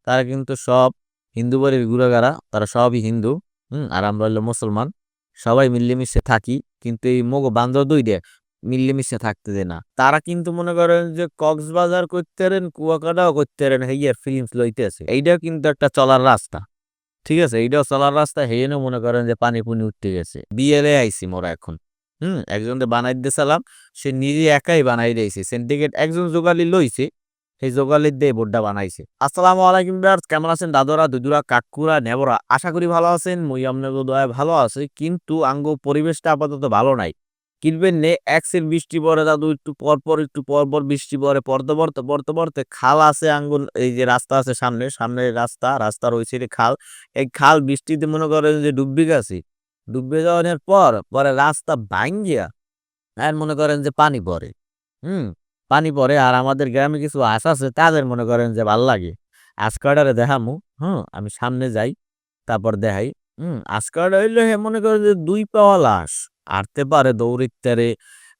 তারা কিন্তু সব হিন্দু বাড়ির গুড়াগাড়া, তারা সবই হিন্দু। আর আমরা হলো মুসলমান। সবাই মিলেমিশে থাকি, কিন্তু এই মোগো বান্দর দুইটা মিলেমিশে থাকতে দেয় না। তারা কিন্তু মনে করেন যে কক্সবাজার করতে পারেন, কুয়াকাটাও করতে পারেন, হেয়ার ফিলিংস লইতেছে। এইটাও কিন্তু একটা চলার রাস্তা, ঠিক আছে? এইটাও চলার রাস্তা। হেয়েনও মনে করেন যে পানি পুনি উঠতে গেছে। বিয়েলে আইছি মোরা এখন। একজনকে বানাই দিয়েছিলাম, সে নিজে একাই বানাই দিয়েছে। সিন্ডিকেট একজন জোগালি লইছে, সেই জোগালির দিয়ে বোর্ডটা বানাইছে। আসসালামু আলাইকুম ভিউয়ার্স, কেমন আছেন দাদরা দুদুরা কাকুরা নেবরা? আশা করি ভালো আছেন। মুই আপনাদের দয়ায় ভালো আছি, কিন্তু আঙ্গো পরিবেশটা আপাতত ভালো নাই। কিনবেন নে একসের বৃষ্টি পড়ে দাদু, একটু পর পর বৃষ্টি পড়ে, পড়তে খাল আছে আঙ্গুল। এই যে রাস্তা আছে সামনে সামনে রাস্তার ওই সাইডে খাল। এই খাল বৃষ্টিতে মনে করেন যে ডুববে গেছে। ডুববে যাওয়ার পর পরে রাস্তা ভাঙ্গিয়া আর মনে করেন যে পানি পড়ে। হুম পানি পড়ে, আর আমাদের গ্রামে কিছু হাঁস আছে, তাদের মনে করেন যে ভাল লাগে। আজকাডারে দেখামু। আমি সামনে যাই, তারপর দেখাই। আজকাড হইলে হে মনে করেন যে ২ পাওয়া লাশ হাঁটতে পারে, দৌড়িতে পারে,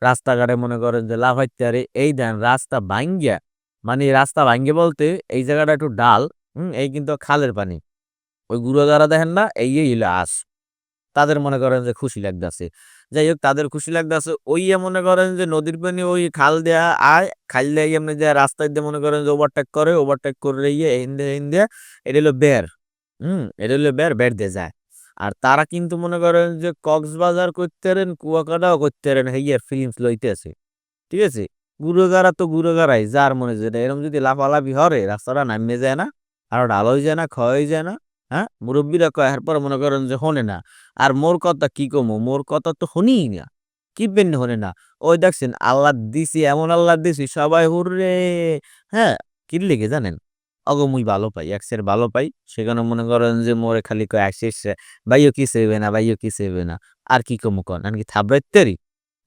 রাস্তাঘাটে মনে করেন যে লাফাইতে পারে। এই দেন রাস্তা ভাঙ্গিয়া, মানে রাস্তা ভাঙ্গে বলতে এই জায়গাটা একটু ডাল। এই কিন্তু খালের পানি। ওই গুঁড়ো যারা দেখেন না, এই হইলো আঁশ। তাদের মনে করেন যে খুশি লাগতেছে। যাই হোক, তাদের খুশি লাগতেছে। ওই মনে করেন যে নদীর পানি ওই খাল দেয়া আয়, খাল দিয়ে এমনি যে রাস্তায় দিয়ে মনে করেন যে ওভারটেক করে হিন্দে এটা হলো বের। এটা হলো বের দিয়ে যায়। আর তারা কিন্তু মনে করেন যে কক্সবাজার করতে পারেন, কুয়াকাটাও করতে পারেন, হেয়ার ফিলিংস লইতেছে। ঠিক আছে? গুড়োগাড়া তো গুড়োগাড়াই, যার মনে যেটা। এরকম যদি লাফালাফি হরে, রাস্তাটা নামে যায় না, আর ঢাল হয়ে যায় না, ক্ষয় হয়ে যায় না? হ্যাঁ, মুরব্বীরা কয়, এরপর মনে করেন যে শোনে না। আর মোর কথা কি কমু, মোর কথা তো শুনিই না। কি বেন শোনে না? ওই দেখছেন আল্লাহ দিছি, এমন আল্লাহ দিছি, সবাই হুররে। হ্যাঁ, কি লেগে জানেন? অগো মুই ভালো পাই, এক্সের ভালো পাই। সেখানে মনে করেন যে মোরে খালি কয় একসের ভাইও কি সেবে না, ভাইও কি সেবে না। আর কি কমু কন, আমি কি থাবড়াইতেরি?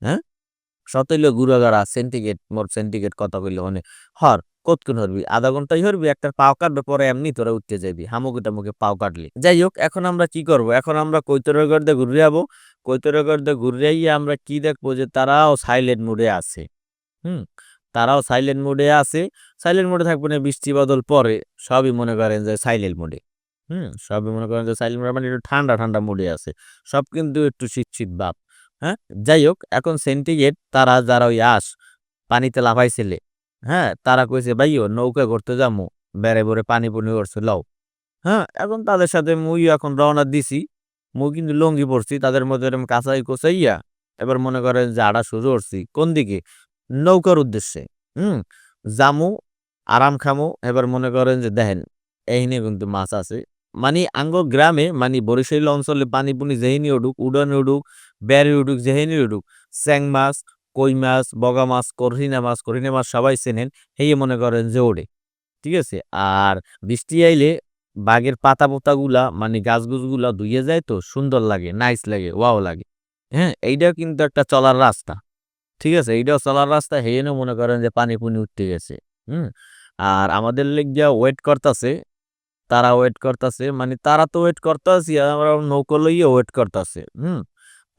হ্যাঁ, সতইল গুড়াগাড়া সেন্টিকেট কথা কইলে অনেক হর কতক্ষণ হরবি, আধা ঘন্টাই হরবি, একটা পাও কাটবে, পরে এমনি তোরা উঠতে যাবি হামুকিটা মুখে পাও কাটলি। যাই হোক, এখন আমরা কি করব? এখন আমরা কৈতরগড়দে ঘুরে যাবো। কৈতরগড়দে ঘুরে আইয়া আমরা কি দেখবো, যে তারাও সাইলেন্ট মুডে আছে। হুম তারাও সাইলেন্ট মুডে আছে। সাইলেন্ট মুডে থাকবে না, বৃষ্টি বাদল পরে সবই মনে করেন যে সাইলেন্ট মুডে। সবই মনে করেন যে সাইলেন্ট মুডে, মানে একটু ঠান্ডা ঠান্ডা মুডে আছে। সব কিন্তু একটু শীত শীত ভাব। হ্যাঁ, যাই হোক, এখন সেন্টিগ্রেড তারা যারা ওই পানিতে লাফাইছিলে, হ্যাঁ, তারা কইছে ভাইও নৌকা করতে যাবো, বেড়ে বরে পানি পুনি করছে লও। হ্যাঁ, এখন তাদের সাথে মুই এখন রওনা দিছি। মুই কিন্তু লঙ্গি পড়ছি, তাদের মধ্যে এরকম কাঁচাই কোচাইয়া এবার মনে করেন যে আড়া শুরু করছি কোন দিকে, নৌকার উদ্দেশ্যে। হুম জামু, আরাম খামু। এবার মনে করেন যে দেখেন, এই নিয়ে কিন্তু মাছ আছে। মানে আঙ্গ গ্রামে, মানে বরিশাল অঞ্চলে পানি পুনি যেহিনি উঠুক, উড়ানে উঠুক, বেড়ে উঠুক, যেহিনি উঠুক, স্যাং মাছ, কই মাছ, বগা মাছ, করিনা মাছ সবাই চেনেন। এই মনে করেন যে ওড়ে। ঠিক আছে? আর বৃষ্টি আইলে বাগের পাতা গুলা, মানে গাছগুলা ধুয়ে যায়, তো সুন্দর লাগে, নাইস লাগে, ওয়াও লাগে। হ্যাঁ, এইটাও কিন্তু একটা চলার রাস্তা। ঠিক আছে? এইটাও চলার রাস্তা। হেয়েনও মনে করেন যে পানি পুনি উঠতে গেছে। হুম আর আমাদের লিগা ওয়েট করতেছে। তারা ওয়েট করতেছে, মানে তারা তো ওয়েট করতেছি, আমরা নৌকা লইয়া ওয়েট করতেছে।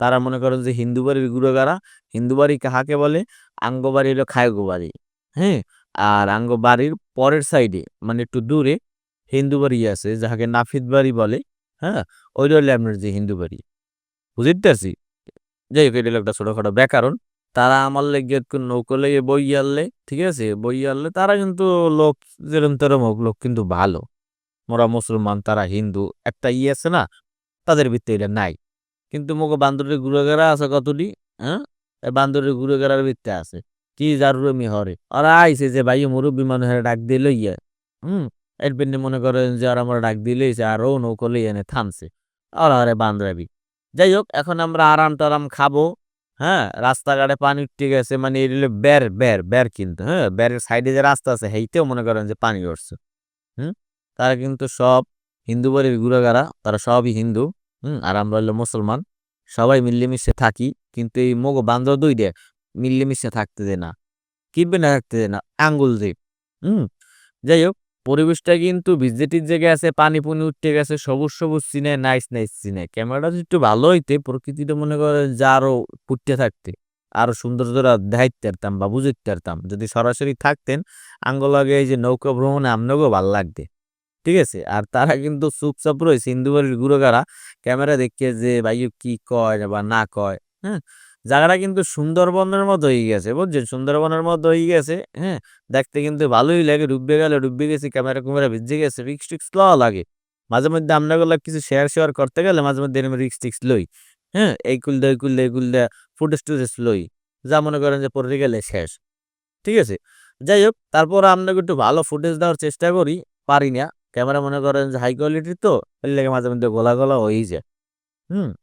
তারা মনে করেন যে হিন্দু বাড়ির গুড়াগাড়া। হিন্দু বাড়ি কাহাকে বলে? আঙ্গ বাড়ি হলো খায়গো বাড়ি। হ্যাঁ, আর আঙ্গ বাড়ির পরের সাইডে, মানে একটু দূরে হিন্দু বাড়ি আছে, যাহাকে নাফিদ বাড়ি বলে। হ্যাঁ, ওইটা হলে আপনার যে হিন্দু বাড়ি, বুঝতে পারছি। যাই হোক, এটা হলো একটা ছোটখাটো ব্যাকরণ। তারা আমার লেগে নৌকো লেগে বই আনলে, ঠিক আছে, বই আনলে তারা কিন্তু লোক, যেরম তেরম হোক, লোক কিন্তু ভালো। মোরা মুসলমান, তারা হিন্দু, একটা আছে না, তাদের ভিতরে এটা নাই। কিন্তু মোকে বান্দরের গুড়াগাড়া আছে কতটি। হ্যাঁ, এই বান্দরের গুড়াগাড়ার ভিতরে আছে কি জারুরমি হরে। ওরা আইছে যে ভাই মুরব্বী মানুষের ডাক দিয়ে লইয়া। হুম এর পেন্ডে মনে করেন যে আর আমরা ডাক দিলেইছে, আর ও নৌকো লইয়া এনে থামছে। ওরা আরে বান্দরাবি। যাই হোক, এখন আমরা আরাম টারাম খাবো। হ্যাঁ, রাস্তাঘাটে পানি উঠতে গেছে, মানে এটা হলো বের কিন্তু। হ্যাঁ, বেরের সাইডে যে রাস্তা আছে, সেইতেও মনে করেন যে পানি উঠছে। হুম তারা কিন্তু সব হিন্দু বাড়ির গুড়াগাড়া, তারা সবই হিন্দু। আর আমরা হলো মুসলমান। সবাই মিলেমিশে থাকি, কিন্তু এই মোগো বান্দর দুইটা মিলেমিশে থাকতে দেয় না। কিবে না থাকতে দেয় না, আঙ্গুল দিয়ে। হুম যাই হোক, পরিবেশটা কিন্তু ভিজে টিজে গেছে, পানি পুনি উঠতে গেছে, সবুজ সবুজ চিনে, নাইস নাইস চিনে। ক্যামেরাটা যদি একটু ভালো হইতে, প্রকৃতিটা মনে করেন যে আরো ফুটতে থাকতে, আরো সৌন্দর্যটা দেখাইতে পারতাম বা বুঝতে পারতাম। যদি সরাসরি থাকতেন, আঙ্গুল আগে এই যে নৌকা ভ্রমণে আমনাকেও ভালো লাগবে। ঠিক আছে? আর তারা কিন্তু চুপচাপ রইছে ইন্দুবাড়ির গুরুগারা ক্যামেরা দেখে যে ভাইও কি কয় বা না কয়, হ্যাঁ? জায়গাটা কিন্তু সুন্দরবনের মতো হয়ে গেছে, বুঝছেন? সুন্দরবনের মতো হয়ে গেছে, হ্যাঁ? দেখতে কিন্তু ভালোই লাগে। ডুববে গেলে ডুববে গেছি, ক্যামেরা-কুমেরা ভিজে গেছে। রিস্ক-টিক্স লওয়া লাগে। মাঝে মধ্যে আমরাগুলা কিছু শেয়ার করতে গেলে মাঝে মধ্যে এরকম রিস্ক-টিক্স লই। হ্যাঁ? এই কুল দা, ওই কুল দা, এই কুল দা ফুটেজ-টুটেজ লই। যা মনে করেন যে পড়ে গেলে শেষ। ঠিক আছে? যাই হোক, তারপর আমরা একটু ভালো ফুটেজ দেওয়ার চেষ্টা করি, পারি না। ক্যামেরা মনে করেন যে হাই কোয়ালিটির তো, এর লেগে মাঝে মধ্যে গোলা হয়েই যায়।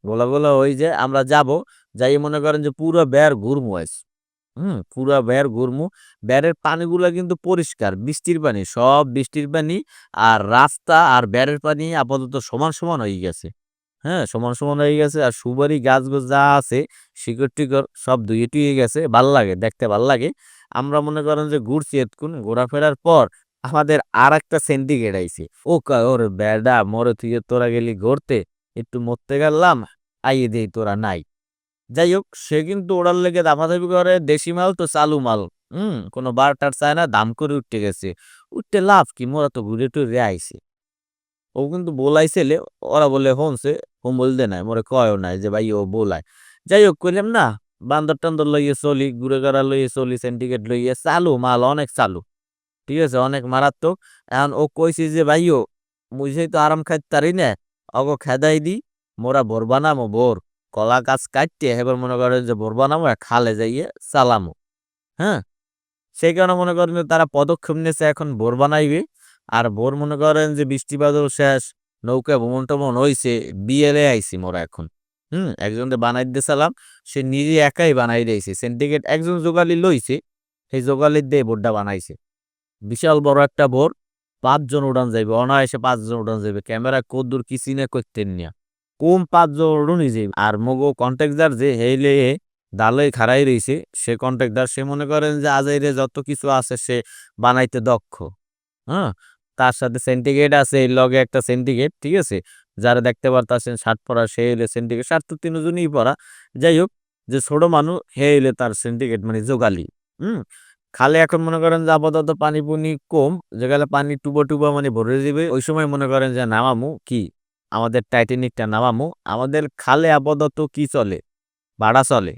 গোলা হয়ে যায়। আমরা যাবো, যাই মনে করেন যে পুরা বের ঘুরমু আইস। পুরা বের ঘুরমু। বেরের পানিগুলা কিন্তু পরিষ্কার। বৃষ্টির পানি, সব বৃষ্টির পানি। আর রাস্তা আর বেরের পানি আপাতত সমান হয়ে গেছে। হ্যাঁ? সমান হয়ে গেছে। আর সুপারি গাছ-গোছ যা আছে, শিকড়-টিকড় সব ধুয়ে-টুয়ে গেছে। ভাল্লাগে, দেখতে ভাল্লাগে। আমরা মনে করেন যে ঘুরছি এতক্ষণ, ঘোরাফেরার পর আমাদের আরেকটা সিন্ডিকেট আইছে। ও কয়, "ওরে বেডা মোরে থুইয়ে তোরা গেলি ঘুরতে, একটু মরতে গেলাম, আইয়ে দেই তোরা নাই।" যাই হোক, সে কিন্তু ওড়ার লেগে দাপাদাপি করে, দেশি মাল তো চালু মাল। কোনো বার-টার চায় না, দাম করে উঠতে গেছে। উঠতে লাভ কি? মোরা তো ঘুরে-টুরে আইছি। ও কিন্তু বোলাইছিলে, ওরা বলে হোনছে, হোম বলতে নাই, মোরে কয়ও নাই যে ভাই ও বোলায়। যাই হোক কইলাম না, বান্দর-টান্দর লইয়ে চলি, ঘুরে-ঘাড়া লইয়ে চলি, সিন্ডিকেট লইয়ে, চালু মাল অনেক চালু। ঠিক আছে? অনেক মারাত্মক। এখন ও কইছে যে, "ভাইও মুই যেহেতু আরাম খাইতে না, অগো খেদাই দিই, মোরা ভোর বানামু ভোর। কলা গাছ কাইট্টে এবার মনে করেন যে ভোর বানামু আর খালে যাইয়ে চালামু।" হ্যাঁ? সেই কারণে মনে করেন যে তারা পদক্ষেপ নিয়েছে এখন ভোর বানাইবে। আর ভোর মনে করেন যে বৃষ্টি বাদল শেষ, নৌকা ভ্রমণ-টমন হইছে, বিয়েলে আইছি মোরা এখন। একজনরে বানাই দিতেছিলাম, সে নিজে একাই বানাই দিয়েছে। সিন্ডিকেট একজন জোগালি লইছে, সেই জোগালির দিয়ে ভোরটা বানাইছে। বিশাল বড় একটা বোর ৫ জন উড়ান যাইবে। অনায়াসে ৫ জন উড়ান যাইবে। ক্যামেরা কদ্দুর কি সিনে কইতেন না। কম ৫ জন উড়ুনই যাইবে। আর মগো কন্ট্রাক্টর যে হেইলে দালই খাড়াই রইছে, সে কন্ট্রাক্টর সে মনে করেন যে আজাইরে যত কিছু আছে সে বানাইতে দক্ষ। হ্যাঁ? তার সাথে সিন্ডিকেট আছে, এর লগে একটা সিন্ডিকেট, ঠিক আছে? যারা দেখতে পারতাছেন শার্ট পরা সে হইলো সিন্ডিকেট। শার্ট তো ৩ জনই পরা। যাই হোক, যে ছোট মানু হে হইলো তার সিন্ডিকেট মানে জোগালি। হুম? খালে এখন মনে করেন যে আপাতত পানি-পুনি কম। যেখানে পানি টুবা মানে ভরে যাবে, ওই সময় মনে করেন যে নামামু কি? আমাদের টাইটানিকটা নামামু। আমাদের খালে আপাতত কি চলে? ভাড়া চলে।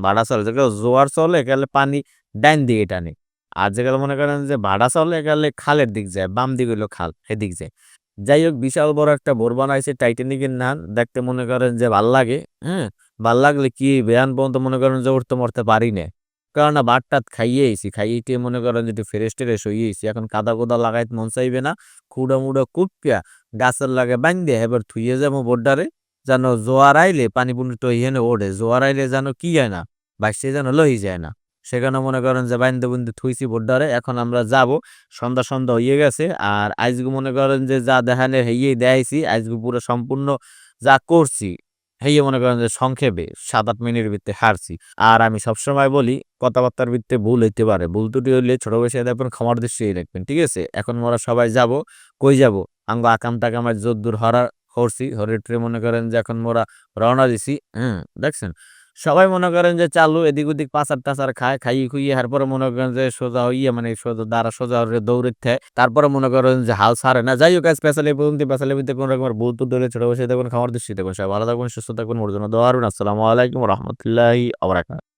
ভাড়া চলে। যেগুলো জোয়ার চলে এখানে পানি ডাইন দিকে টানে। আর যেগুলো মনে করেন যে ভাড়া চলে এখানে খালের দিক যায়। বাম দিক হইলো খাল, এদিক যায়। যাই হোক, বিশাল বড় একটা ভোর বানাইছে টাইটানিকের নান। দেখতে মনে করেন যে ভাল্লাগে। হ্যাঁ? ভাল্লাগলে কি বেয়ান পর্যন্ত মনে করেন যে উঠতে মরতে পারি না। কারণ না ভাত-টাত খাইয়ে আইছি। খাইয়ে-টিয়ে মনে করেন যে একটু ফ্রেশ-ট্রেশ হয়ে আইছি। এখন কাদা-কোদা লাগাইতে মন চাইবে না। খুড়া-মুড়া কুইপ্পা গাছের লাগে বাইন্ধা এবার থুইয়ে যাবো বোটডারে। যেন জোয়ার আইলে পানি-পুনি তো ইহেনে ওঠে। জোয়ার আইলে যেন কি হয় না, ভাইসে যেন লই যায় না। সেখানে মনে করেন যে বাইন্ধে-বুইন্ধে থুইছি বোটডারে। এখন আমরা যাবো। সন্ধ্যা হইয়ে গেছে। আর আইজগু মনে করেন যে যা দেখানের হেইয়েই দেখাইছি। আইজগু পুরো সম্পূর্ণ যা করছি, হেইয়ে মনে করেন যে সংক্ষেপে ৭-৮ মিনিটের ভিতরে হারছি। আর আমি সবসময় বলি, কথাবার্তার ভিত্তিতে ভুল হইতে পারে। ভুল ত্রুটি হইলে ছোট বয়সে দেখবেন ক্ষমার দৃষ্টিই রাখবেন। ঠিক আছে? এখন মোরা সবাই যাবো। কই যাবো? আমগো আকাম-টাকামের যদ্দুর হরা হরছি। হরে-টরে মনে করেন যে এখন মোরা রওনা দিছি। দেখছেন? সবাই মনে করেন যে চালু এদিক-ওদিক পাচার-টাচার খায়। খাইয়ে-খুইয়ে এরপরে মনে করেন যে সোজা হইয়া মানে সোজা হইয়া দৌড়েতে তারপরে মনে করেন যে হাল ছাড়ে না। যাই হোক স্পেশালি এই পর্যন্ত স্পেশালি ভিত্তিতে কোন রকমের ভুল ত্রুটি হলে ছোট বয়সে দেখবেন ক্ষমার দৃষ্টিতে দেখবেন। সবাই ভালো থাকবেন, সুস্থ থাকবেন। ওর জন্য দোয়া করুন। আসসালামু আলাইকুম ওয়া রাহমাতুল্লাহি ওয়া বারাকাতুহু।